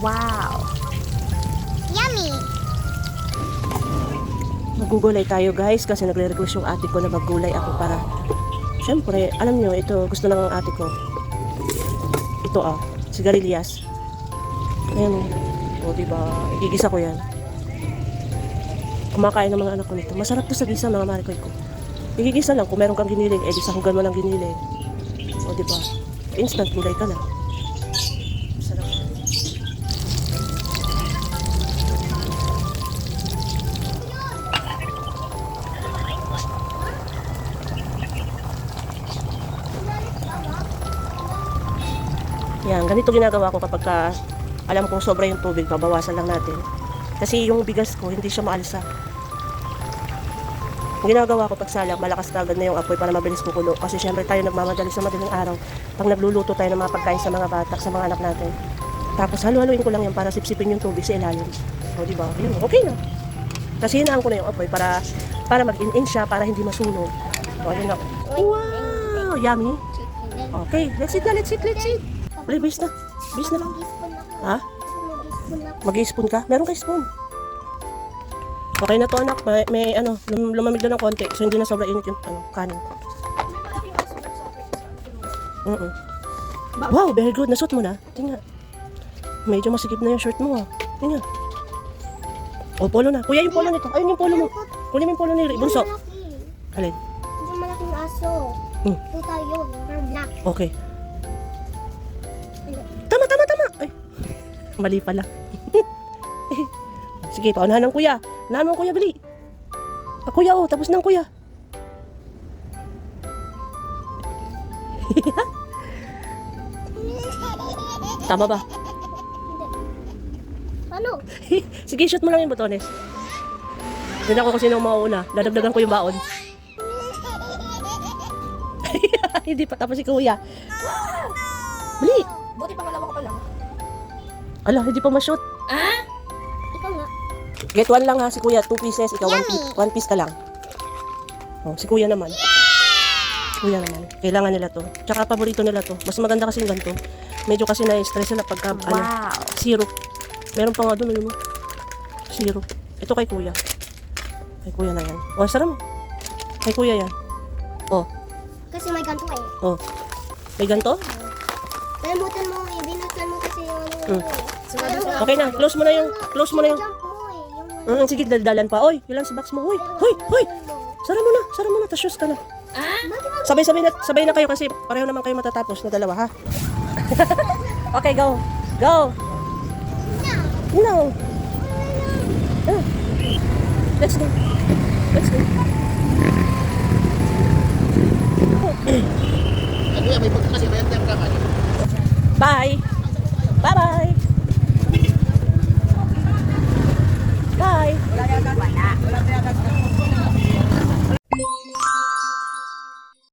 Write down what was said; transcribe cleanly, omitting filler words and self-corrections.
Wow! Yummy! Magugulay tayo guys kasi nagre-request yung ate ko na maggulay ako para syempre, alam nyo, ito gusto ng ate ko. Ito sigarilyas. Ayan o, diba? Igigisa ko yan. Kumakain ng mga anak ko nito. Masarap to sa gisa mga marikoy ko. Igigisa lang kung meron kang giniling, sahugan mo ng giniling. O diba? Instant gulay ka na. Masarap. Yan, ganito ginagawa ko kapag alam kong sobra yung tubig, babawasan lang natin. Kasi yung bigas ko, hindi siya maalsa. Ang ginagawa ko pag salang, malakas kagad na yung apoy para mabilis kukulo. Kasi syempre tayo nagmamadali sa madaling araw. Pag nagluluto tayo ng mga pagkain sa mga bata, sa mga anak natin. Tapos halu-haluin ko lang yan para sipsipin yung tubig sa ilalim. O diba? Yun, okay na. Kasi hinaan ko na yung apoy para mag-in-in siya, para hindi masunog. O, yun na. Wow! Yummy! Okay, let's eat na, let's eat. Ulit, bis na. Ha? Mag-i-spoon ka? Meron kay spoon. Okay na to anak. May lumamig na ng konti. So hindi na sobra init yung kanin. Wow, very good. Nasuot mo na. Tingnan. Medyo masikip na yung shirt mo. Tingnan. O, polo na. Kuya, yung polo nito. Ayun yung polo mo. Kunin mo yung polo ni Bunso. Alin? Yung malaking aso. Ito tayo. Pero black. Okay. Tama. Ay, mali pala. Sige, paunahan ng kuya. Unahan ng kuya, bili. Kuya, tapos ng kuya. Tama ba? Ano? Sige, shoot mo lang yung botones. Doon ako kung sino mauuna. Dadagdagan ko yung baon. Hindi pa tapos si kuya. Bili. Buti pangalawa ko pa lang. Ala, hindi pa ma-shoot. Ikaw nga. Get one lang ha, si kuya, 2 pieces, ikaw 1 piece ka lang. Oh, si kuya naman. Si kuya naman. Kailangan nila to. Tsaka paborito nila to. Mas maganda kasi yung ganito. Medyo kasi na-stress sila pagka syrup. Meron pa nga doon, yun. Syrup. Ito kay kuya. Kay kuya na yan. Oh, sarap mo. Kay kuya yan. Oh. Kasi may ganito eh. Oh. May ganito? Kalimutan mo eh. Binuksan mo kasi yung Okay na, close mo na yung. jump mo eh. Sige, daldalan pa. Oy, ilang sa box mo. Hoy. Sara mo na, tas shoes ka na. Sabay na kayo kasi pareho naman kayo matatapos na dalawa, ha? Okay, go. No. Let's go. Kuya, may pagkakasibayan ka. Bye.